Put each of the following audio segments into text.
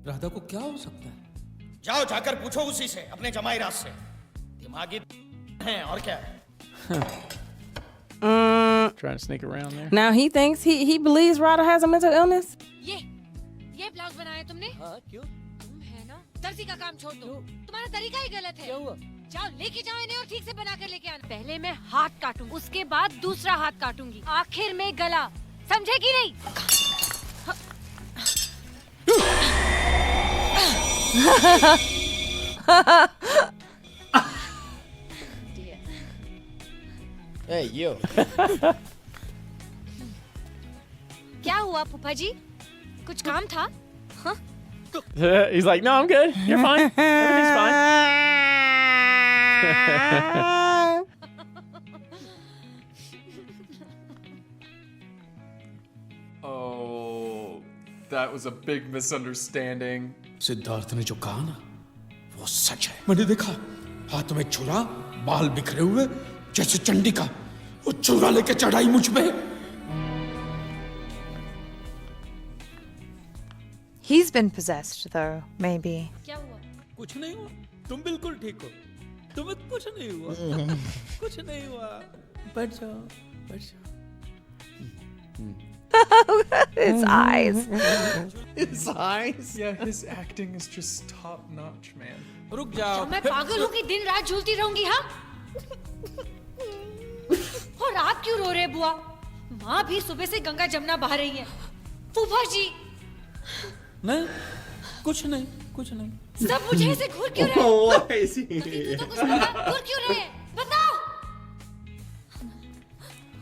राधा को क्या हो सकता है? जाओ जाकर पूछो उसी से, अपने जमाई राज से। दिमागी है और क्या है? Trying to sneak around there. Now he thinks he believes Radha has a mental illness. ये ब्लाउज बनाया तुमने? हाँ, क्यों? तुम है ना, दर्जी का काम छोड़ दो। तुम्हारा तरीका ही गलत है। क्या हुआ? जाओ लेके जाओ इन्हें और ठीक से बना कर लेके आना। पहले मैं हाथ काटूंगी, उसके बाद दूसरा हाथ काटूंगी, आखिर में गला। समझे कि नहीं? Hey, you. क्या हुआ फूफा जी? कुछ काम था? हाँ? He's like, no, I'm good. You're fine. Everything's fine. Oh, that was a big misunderstanding. Siddharth ने जो कहा ना वो सच है। मैंने देखा, हाथ में छुरा, बाल बिखरे हुए जैसे चंडिका, वो छुरा लेके चढ़ाई मुझ पे। He's been possessed, though, maybe. क्या हुआ? कुछ नहीं हुआ, तुम बिल्कुल ठीक हो, तुम्हें कुछ नहीं हुआ, कुछ नहीं हुआ। बैठ जाओ, बैठ जाओ। His eyes. His eyes? Yeah, his acting is just top notch, man. रुक जाओ। मैं पागल हूँ कि दिन रात झूलती रहूंगी? हाँ? और आप क्यों रो रहे बुआ? माँ भी सुबह से गंगा जमुना बहा रही है। फूफा जी नहीं, कुछ नहीं, कुछ नहीं। सब मुझे ऐसे घूर क्यों रहे? Why is he? तू तो कुछ बता, घूर क्यों रहे? बताओ।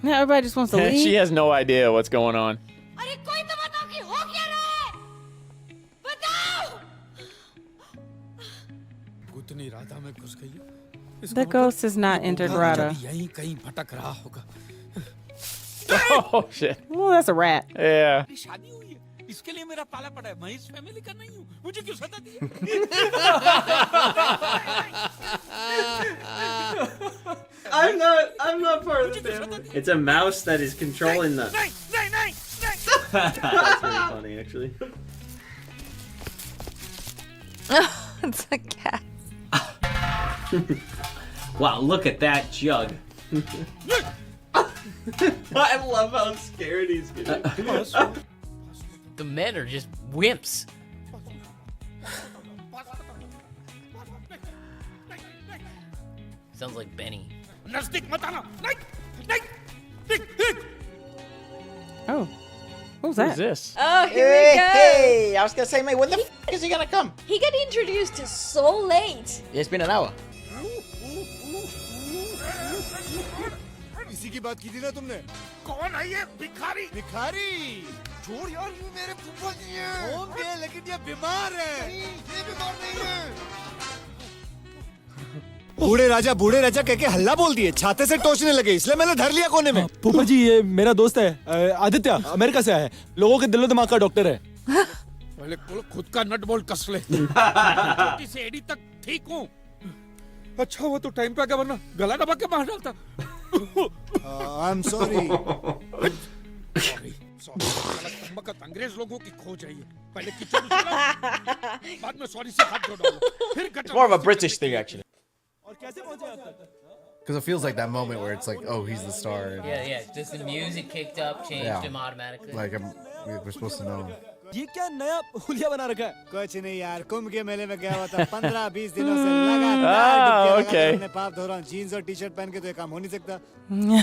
Now everybody just wants to leave. She has no idea what's going on. अरे कोई तो बताओ कि हो क्या रहा है? बताओ। भूतनी राधा में घुस गई है। The ghost has not entered Radha. यहीं कहीं भटक रहा होगा। Oh, shit. Oh, that's a rat. Yeah. शादी हुई है, इसके लिए मेरा पाला पड़ा है। मैं इस फैमिली का नहीं हूँ, मुझे क्यों सता दी? I'm not part of the family. It's a mouse that is controlling the. That's really funny, actually. It's a cat. Wow, look at that jug. I love how scared he's getting. The men are just wimps. Sounds like Benny. नजदीक मत आना, नहीं, नहीं, Oh, who's Who's that? this? Oh, here we go. Hey, I was gonna say, mate, when the is he gonna come? He got introduced so late. It's been an hour. इसी की बात की थी ना तुमने? कौन है ये भिखारी? भिखारी? छोड़ यार, ये मेरे फूफा जी हैं। होंगे, लेकिन ये बीमार है। ये बीमार नहीं है। बूढ़े राजा कह के हल्ला बोल दिए, छाते से टोचने लगे, इसलिए मैंने धर लिया कोने में। फूफा जी, ये मेरा दोस्त है आदित्य, अमेरिका से आया है, लोगों के दिलो दिमाग का डॉक्टर है। पहले खुद का नट बोल्ट कस ले। छोटी से एड़ी तक ठीक हूँ। अच्छा हुआ तो टाइम पे आ गया, वरना गला दबा के मार डालता। I am sorry. अंग्रेज लोगों की खोज है ये। पहले किचन बाद में सॉरी से हाथ धो डालो, फिर It's more of a British thing, actually. और कैसे पहुंचे आप तक? Because it feels like that moment where it's like, oh, he's the star. And Yeah. Just the music kicked up, changed him automatically. like we're supposed to know. ये क्या नया हुलिया बना रखा है? कुछ नहीं यार, कुंभ के मेले में गया हुआ था, 15-20 दिनों से लगातार डुबकियां लगाकर अपने पाप धो रहा हूं। जीन्स और टी-शर्ट पहन के तो ये काम हो नहीं सकता। वो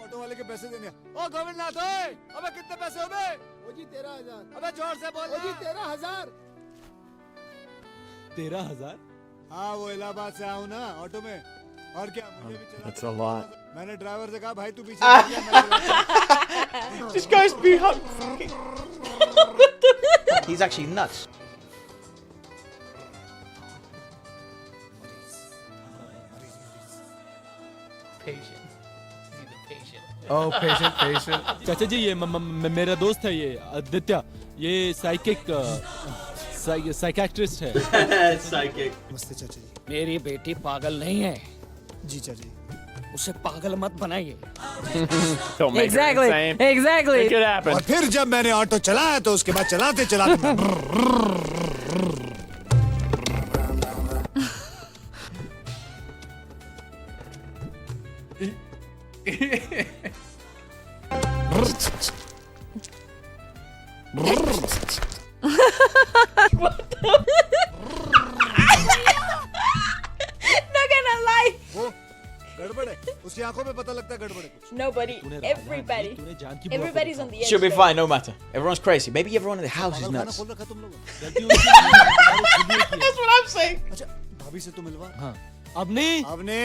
ऑटो वाले के पैसे देने। ओ गोविंदनाथ, ओए, अबे कितने पैसे हो बे? ओ जी 13,000। अबे जोर से बोल। ओ जी 13,000। 13,000? हाँ, वो इलाहाबाद से आऊँ ना ऑटो में, और क्या मुझे भी चला। That's a lot. मैंने ड्राइवर से कहा, भाई तू पीछे बैठ जा। This guy's behind. He's actually nuts. Patient. He's a patient. Oh, patient. चाचा जी, ये मेरा दोस्त है, ये आदित्य, ये साइकियाट्रिस्ट है। Psychic. नमस्ते चाचा जी। मेरी बेटी पागल नहीं है। जी चाचा जी। उसे पागल मत बनाइए। Don't make Exactly. it insane. Exactly. It could happen. और फिर जब मैंने ऑटो चलाया तो उसके बाद चलाते चलाते Not gonna lie. वो गड़बड़ है, उसकी आंखों में पता लगता है गड़बड़ है कुछ। Nobody. Everybody. Everybody's on the edge. She'll be fine, no matter. Everyone's crazy. Maybe everyone in the house is पागल खाना nuts. खोल रखा तुम लोगों ने। That's what I'm saying. अच्छा, भाभी से तो मिलवा। हाँ। अब नहीं। अब ने।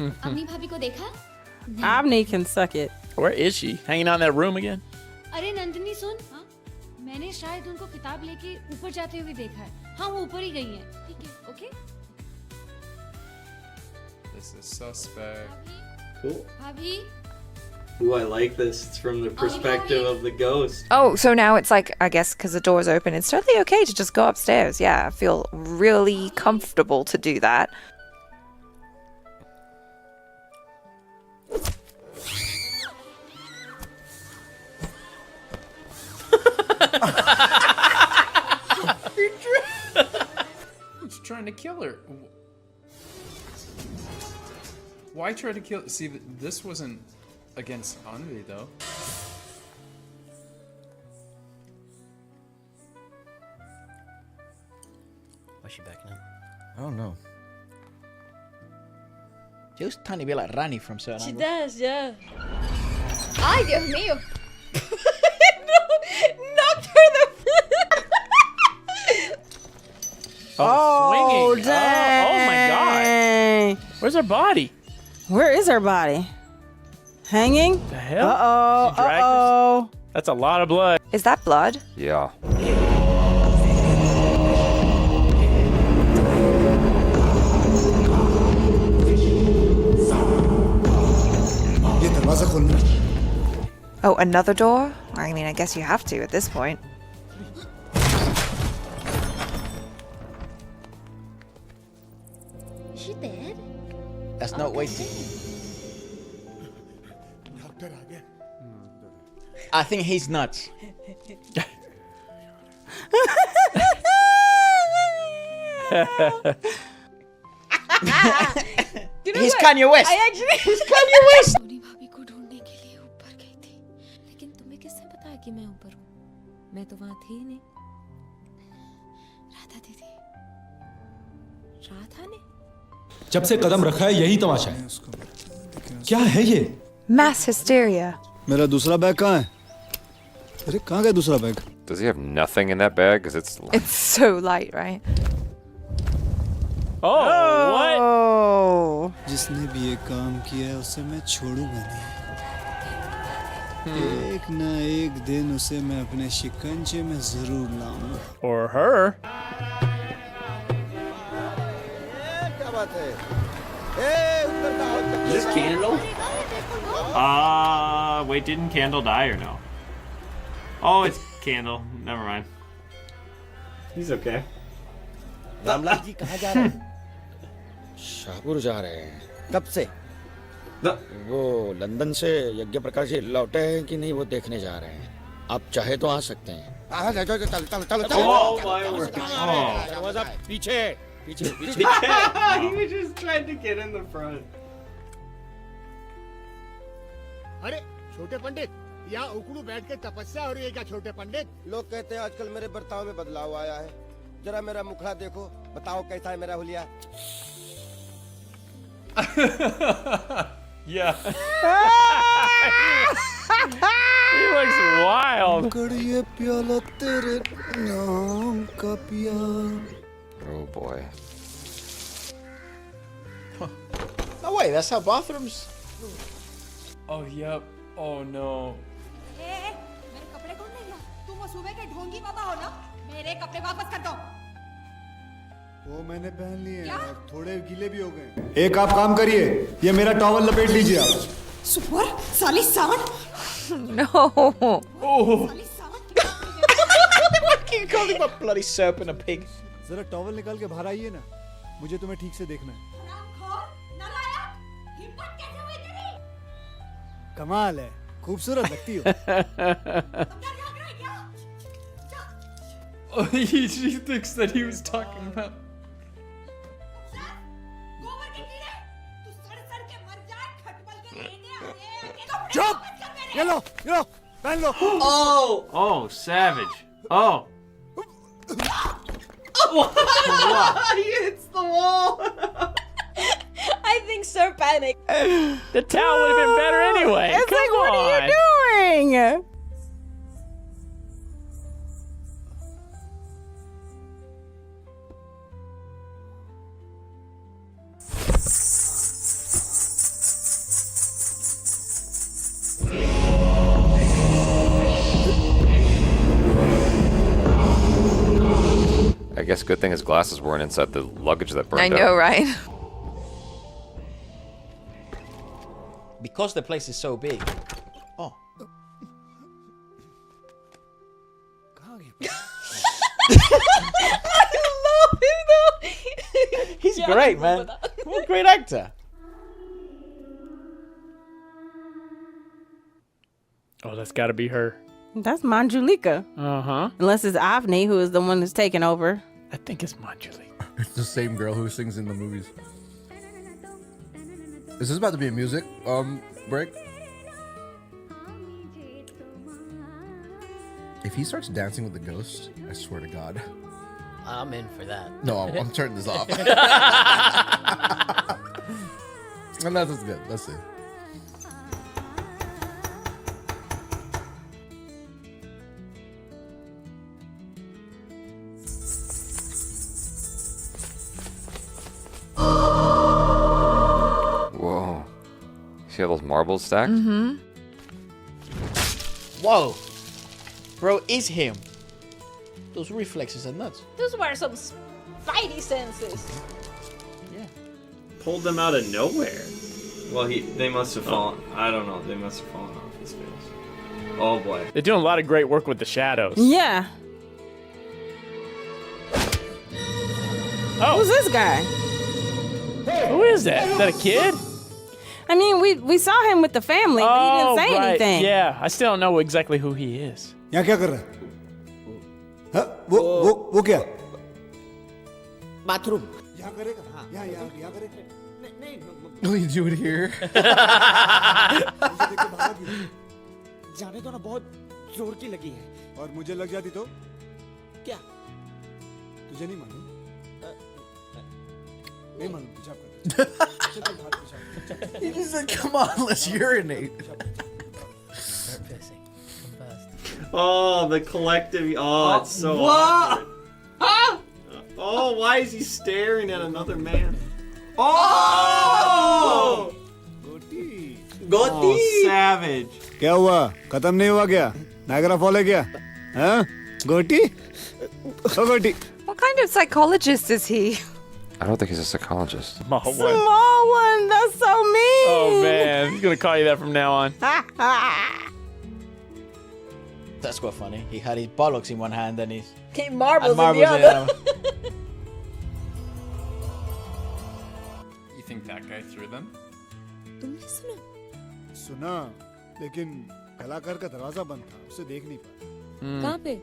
अपनी भाभी को देखा? Omni can suck it. Where is she? Hanging out in that room again? अरे नंदिनी सुन, हाँ? मैंने शायद उनको किताब लेके ऊपर जाते हुए देखा है। हाँ वो ऊपर ही गई हैं। ठीक है, okay? This is suspect. Cool. भाभी, Ooh, I like this. It's from the perspective of the ghost. Oh, so now it's like, I guess, because the door's open, it's totally okay to just go upstairs. Yeah, I feel really comfortable to do that. He's trying to kill her. Why try to kill? See, this wasn't against Anvi though. Why's she backing up? I don't know. She looks a tiny bit like Rani from certain She angles. does, yeah. Ay, Dios mío. No, knocked her the. Swinging. dang. Oh my god. Where's her body? Where is her body? Hanging? The hell? Uh-oh. She dragged Uh-oh. That's a lot of blood. Is that blood? Yeah. ये दरवाजा खोलना। Oh, another door? I mean, I guess you have to at this point. Is she dead? That's not wasted. Doctor आ गया। I think he's nuts. You know He's what? Kanye West. I actually. He's Kanye West. Soni भाभी को ढूंढने के लिए ऊपर गई थी, लेकिन तुम्हें किसने बताया कि मैं ऊपर हूँ? मैं तो वहाँ थी ही नहीं। राधा दीदी, राधा ने? जब से कदम रखा है यही तमाशा है। क्या है ये? Mass hysteria. मेरा दूसरा बैग कहाँ है? अरे कहाँ गया दूसरा bag? Does he have nothing in that bag? Because it's It's so light, right? Oh, what? Oh. जिसने भी ये काम किया है उसे मैं छोड़ूंगा नहीं। एक ना एक दिन उसे मैं अपने शिकंजे में जरूर लाऊंगा। Or her. क्या बात है? Is this Candle? Wait, didn't Candle die or no? Oh, it's Candle. Never mind. He's okay. Ramlal ji कहाँ जा रहे हैं? शाहपुर जा रहे हैं। कब से? वो लंदन से यज्ञ प्रकाश जी लौटे हैं कि नहीं वो देखने जा रहे हैं। आप चाहे तो आ सकते हैं। चलो Oh my word. Oh. दरवाजा पीछे पीछे पीछे। He was just trying to get in the front. अरे छोटे पंडित, यहाँ उकड़ू बैठ के तपस्या हो रही है क्या छोटे पंडित? लोग कहते हैं आजकल मेरे बर्ताव में बदलाव आया है। जरा मेरा मुखड़ा देखो, बताओ कैसा है मेरा हुलिया। Yeah. He looks wild. कड़िए प्याला तेरे नाम का पिया। Oh boy. No way, that's how bathrooms. Oh, yep. Oh no. मेरे कपड़े कौन लेगा? तुम वो सुबह के ढोंगी बाबा हो ना? मेरे कपड़े वापस कर दो। वो मैंने पहन लिए हैं, थोड़े गीले भी हो गए। एक आप काम करिए, ये मेरा टॉवल लपेट लीजिए आप। सुपर साली सांड। No. साली सांड। Why keep you calling my bloody serpent a pig? जरा टॉवल निकाल के बाहर आइए ना, मुझे तुम्हें ठीक से देखना है। हरामखोर, नालायक, कमाल है, खूबसूरत लगती हो। Oh, he thinks that he was talking about. चुप! ये लो, पहन लो। Oh, savage. Oh. He hits the wall. I think Sir panicked. The towel would have been better anyway. It's Come like, what on. are you doing? I guess good thing his glasses weren't inside the luggage that burned I out. know, right? Because the place is so big. Oh. I love him though. He's great, man. What a great actor. Oh, that's got to be her. That's Manjulika. Uh-huh. Unless it's Avni, who is the one who's taking over. I think it's Manjuli. It's the same girl who sings in the movies. Is this about to be a music break? If he starts dancing with the ghost, I swear to God. I'm in for that. No, I'm turning this off. And that's good. Let's see. Whoa. See all those marbles stacked? Mm-hmm. Whoa. Bro, is him. Those reflexes are nuts. Those were some spidey senses. Yeah. Pulled them out of nowhere. Well, they must have fallen. I don't know. They must have fallen off his face. Oh boy. They're doing a lot of great work with the shadows. Yeah. Oh. Who's this guy? Who is that? Is that a kid? I mean, we saw him with the family, but he didn't say right. anything. Yeah, I still don't know exactly who he is. यहाँ क्या कर रहा है? हाँ? वो क्या? Bathroom. यहाँ करेगा? यहाँ करेगा? नहीं. Will you do it here? जाने दो ना, बहुत जोर की लगी है। और मुझे लग जाती तो? क्या? तुझे नहीं मालूम? नहीं मालूम, पेशाब कर। He just said, "Come on, let's urinate." Oh, the collective. Oh, it's so awkward. Oh, why is he staring at another man? Oh! गोटी. Oh, savage. क्या हुआ? खत्म नहीं हुआ क्या? नायगरा फॉल है क्या? हाँ? गोटी? ओ गोटी. What kind of psychologist is he? I don't think he's a psychologist. Small one. Small one. That's so mean. Oh man, he's gonna call you that from now on. That's quite funny. He had his bollocks in one hand and his Marbles, and marbles in the other. You think that guy threw them? तुमने सुना? सुना, लेकिन कलाकार का दरवाजा बंद था, उसे देख नहीं पाया। कहाँ पे?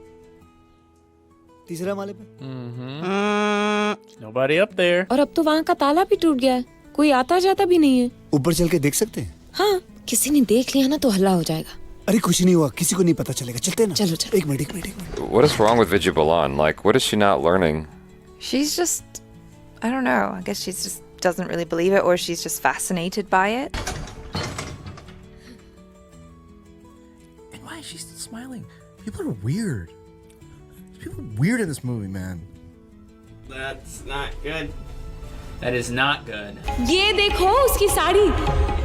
तीसरे माले पे। Nobody up there. और अब तो वहाँ का ताला भी टूट गया है। कोई आता जाता भी नहीं है। ऊपर चल के देख सकते हैं? हाँ, किसी ने देख लिया ना तो हल्ला हो जाएगा। अरे कुछ नहीं हुआ, किसी को नहीं पता चलेगा। चलते हैं ना? चलो चलो। एक minute. What is wrong with Vijay Balan? Like, what is she not learning? She's just, I don't know. I guess she just doesn't really believe it, or she's just fascinated by it. And why is she still smiling? People are weird. People are weird in this movie, man. That's not good. That is not good. ये देखो उसकी साड़ी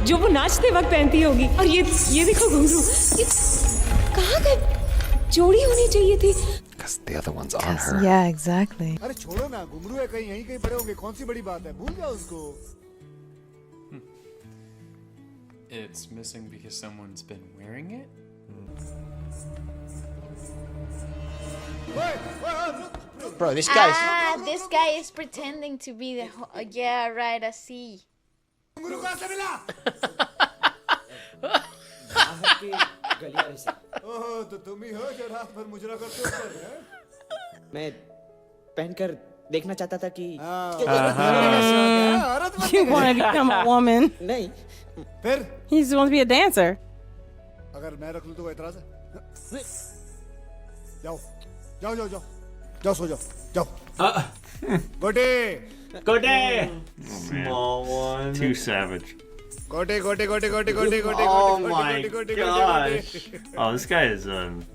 जो वो नाचते वक्त पहनती होगी और ये देखो घुंघरू ये कहाँ गए जोड़ी होनी चाहिए थी Because the other one's on her. Yeah, exactly. अरे छोड़ो ना, घुंघरू है कहीं यहीं कहीं पड़े होंगे, कौन सी बड़ी बात है, भूल जाओ उसको। It's missing because someone's been wearing it? Bro, this guy's this guy is pretending to be the yeah right I see गलियारे से। ओह, तो तुम ही हो जो रात भर मुजरा करते हो पर, हैं? मैं पहनकर देखना चाहता था कि You want to become a woman? नहीं। फिर He just wants to be a dancer. अगर मैं रख लूं तो वो एतराज है? जाओ जाओ जाओ जाओ जाओ सो जाओ जाओ। गोटे गोटे Small one. Too savage. गोटे गोटे गोटे गोटे गोटे गोटे Oh गोटे my गोटे गोटे gosh. गोटे। Oh, this guy is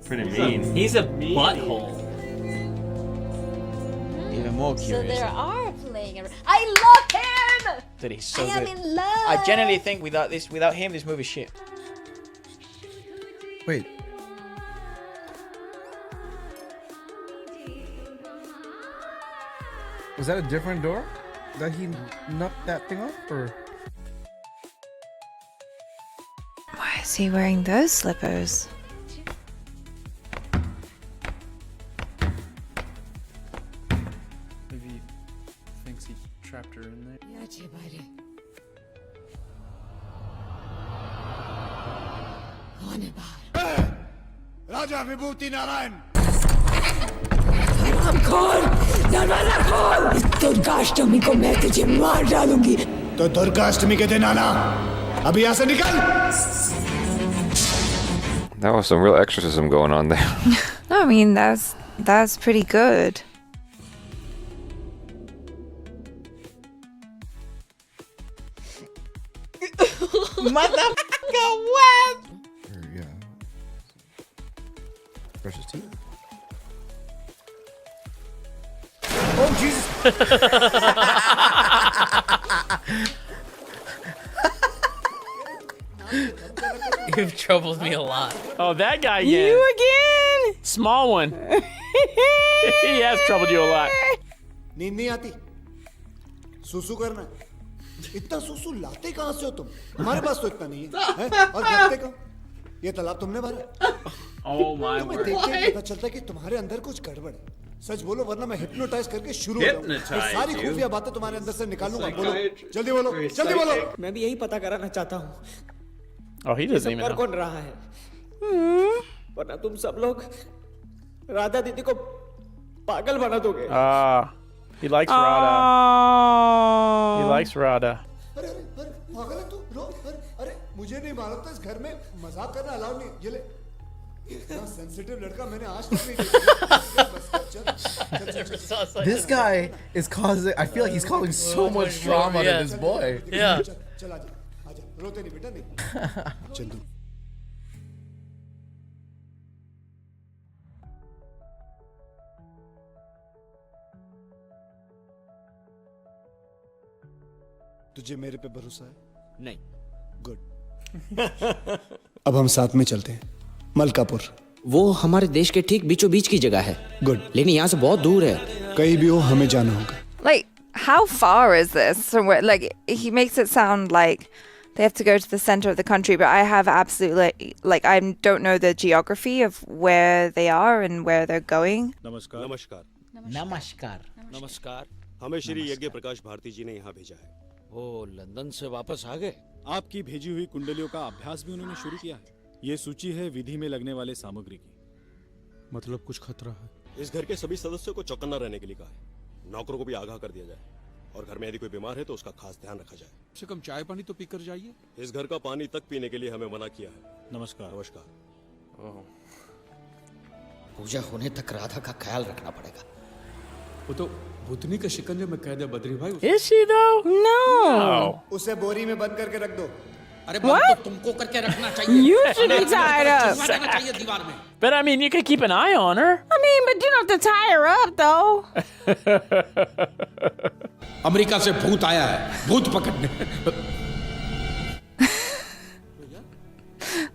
pretty mean. He's a butthole. Even more So curious. there are playing around. I love him. That he's so I am good. in love. I genuinely think without him, this movie's shit. Wait. Was that a different door? That he knocked that thing off, or? Why is he wearing those slippers? Maybe he thinks he trapped her in there. राजा विभूति नारायण। दुर्गाष्टमी को मैं तुझे मार डालूंगी। तो दुर्गाष्टमी के दिन आना। अभी यहाँ से निकल। That was some real exorcism going on there. No, I mean that's pretty good. Motherfucker, what? Yeah. Brush his teeth. Oh Jesus! You've troubled me a lot. Oh, that guy again. You again? Small one. He has troubled you a lot. नींद नहीं आती? सुसु करना है? इतना सुसु लाते कहाँ से हो तुम? हमारे पास तो इतना नहीं है, हैं? और करते कहाँ? ये तालाब तुमने भरा? Oh my तुम्हें word. देख के पता चलता है कि तुम्हारे अंदर कुछ गड़बड़ है। सच बोलो वरना मैं हिप्नोटाइज करके शुरू हो जाऊंगा। ये सारी खुफिया बातें तुम्हारे अंदर से निकालूंगा। बोलो, जल्दी बोलो, जल्दी बोलो। मैं भी यही पता कराना चाहता हूँ। Oh, he doesn't even कर know. कौन रहा है? वरना तुम सब लोग राधा दीदी को पागल बना दोगे। He likes Radha. He likes Radha. अरे अरे अरे पागल है तू? रो अरे अरे मुझे नहीं मालूम था इस घर में मजाक करना अलाउ नहीं। ये ले इतना सेंसिटिव लड़का मैंने आज तक नहीं देखा। This guy is causing. I feel like he's causing so much drama to this boy. Yeah. चल आजा आजा रोते नहीं बेटा नहीं। चंदू तुझे मेरे पे भरोसा है? नहीं। गुड। अब हम साथ में चलते हैं मलकापुर। वो हमारे देश के ठीक बीचों बीच की जगह है। गुड। लेकिन यहाँ से बहुत दूर है। कहीं भी हो हमें जाना होगा। Like, how far is this from where? Like, he makes it sound like they have to go to the center of the country, but I have absolutely, like, I don't know the geography of where they are and where they're going. नमस्कार नमस्कार नमस्कार नमस्कार हमें श्री यज्ञ प्रकाश भारती जी ने यहाँ भेजा है। वो लंदन से वापस आ गए। आपकी भेजी हुई कुंडलियों का अभ्यास भी उन्होंने शुरू किया है। ये सूची है विधि में लगने वाले सामग्री की। मतलब कुछ खतरा है? इस घर के सभी सदस्यों को चौकन्ना रहने के लिए कहा है। नौकरों को भी आगाह कर दिया जाए और घर में यदि कोई बीमार है तो उसका खास ध्यान रखा जाए। कम से कम चाय पानी तो पीकर जाइए। इस घर का पानी तक पीने के लिए हमें मना किया है। नमस्कार नमस्कार। पूजा होने तक राधा का ख्याल रखना पड़ेगा। वो तो भूतनी के शिकंजे में कैद है बद्री भाई। Is she though? No. उसे बोरी में बंद करके रख दो। अरे बंद तो तुमको करके रखना चाहिए। You should be tied up. चिपकाना चाहिए दीवार में। But I mean, you could keep an eye on her. I mean, but you don't have to tie her up, though. America से भूत आया है, भूत पकड़ने।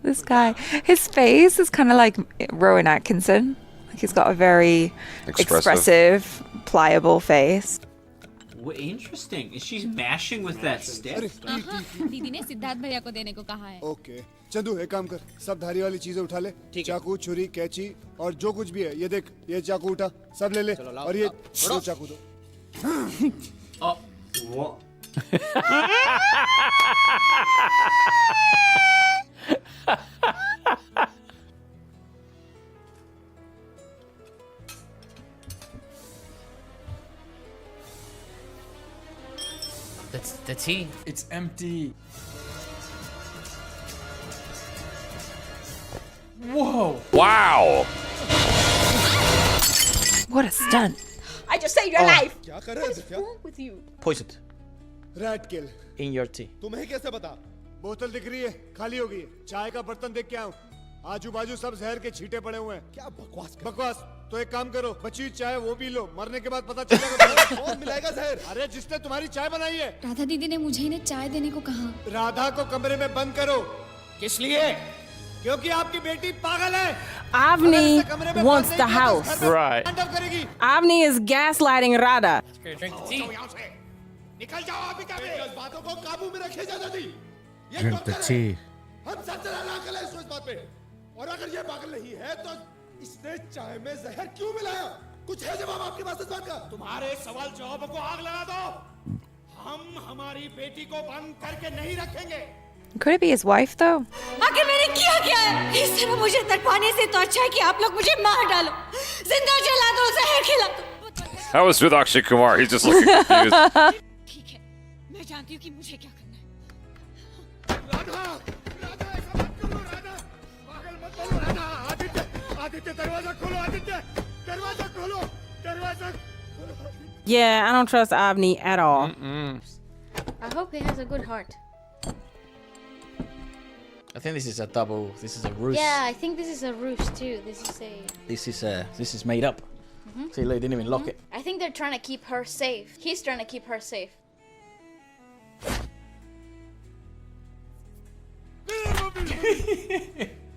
This guy, his face is kind of like Rowan Atkinson. Like, he's got a very expressive pliable face. What interesting. Is she mashing with that stick? दीदी ने सिद्धार्थ भैया को देने को कहा है। ओके चंदू एक काम कर सब धारी वाली चीजें उठा ले। चाकू छुरी कैंची और जो कुछ भी है ये देख ये चाकू उठा सब ले ले और ये दो चाकू दो। That's the tea. It's empty. Whoa! Wow! What a stunt. I just saved your life. क्या कर रहे हैं Divya? With you. Poisoned rat kill in your tea. तुम्हें कैसे पता? बोतल दिख रही है, खाली हो गई है। चाय का बर्तन देख के आऊं। आजू बाजू सब जहर के छींटे पड़े हुए हैं। क्या बकवास बकवास। तो एक काम करो, बची हुई चाय वो पी लो, मरने के बाद पता चलेगा कौन मिलाएगा जहर। अरे जिसने तुम्हारी चाय बनाई है। राधा दीदी ने मुझे इन्हें चाय देने को कहा। राधा को कमरे में बंद करो। किस लिए? क्योंकि आपकी बेटी पागल है। Avni wants the house. Right. Avni is gaslighting Radha. Drink the tea. निकल जाओ आप क्या बातों को काबू में रखे जा दादी। Drink the tea. हम सच ना करें इस बात पे। और अगर ये पागल नहीं है तो इसने चाय में जहर क्यों मिलाया? कुछ है जवाब आपके पास इस बात का? तुम्हारे सवाल जवाबों को आग लगा दो। हम हमारी बेटी को बंद करके नहीं रखेंगे। Could it be his wife though? आखिर मैंने किया क्या है? इस तरह मुझे तड़पाने से तो अच्छा है कि आप लोग मुझे मार डालो, जिंदा जला दो, जहर खिला दो। That was with Akshay Kumar. He's just looking confused. ठीक है, मैं जानती हूँ कि मुझे क्या करना है। राधा, राधा ऐसा मत करो राधा, पागल मत बनो राधा। आदित्य, आदित्य दरवाजा खोलो आदित्य, दरवाजा खोलो, दरवाजा खोलो। Yeah, I don't trust Avni at all. I hope he has a good heart. I think this is a double. This is a ruse. Yeah, I think this is a ruse too. This is made up. See, look, they didn't even lock it. I think they're trying to keep her safe. He's trying to keep her safe.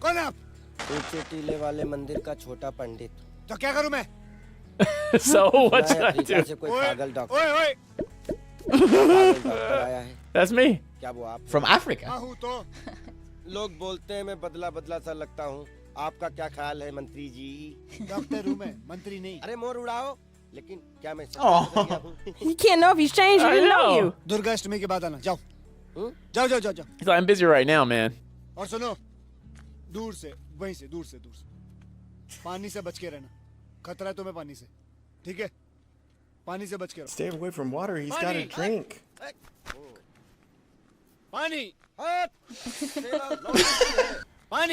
कौन आप? ऊंचे टीले वाले मंदिर का छोटा पंडित। तो क्या करूं मैं? So what should I do? से कोई पागल डॉक्टर। ओए ओए। पागल डॉक्टर आया है। That's me. क्या वो आप? From Africa. हाँ हूँ तो। लोग बोलते हैं मैं बदला बदला सा लगता हूँ। आपका क्या ख्याल है मंत्री जी? डॉक्टर हूँ मैं, मंत्री नहीं। अरे मोर उड़ाओ। लेकिन क्या मैं You can't know if he's changed. He didn't know you. Durga Ashtami के बाद आना। जाओ। जाओ जाओ जाओ जाओ। He's like, I'm busy right now, man. और सुनो, दूर से, वहीं से, दूर से, दूर से। पानी से बच के रहना। खतरा है तुम्हें पानी से। ठीक है? पानी से बच के रहो। Stay away from water. He's got a drink. पानी।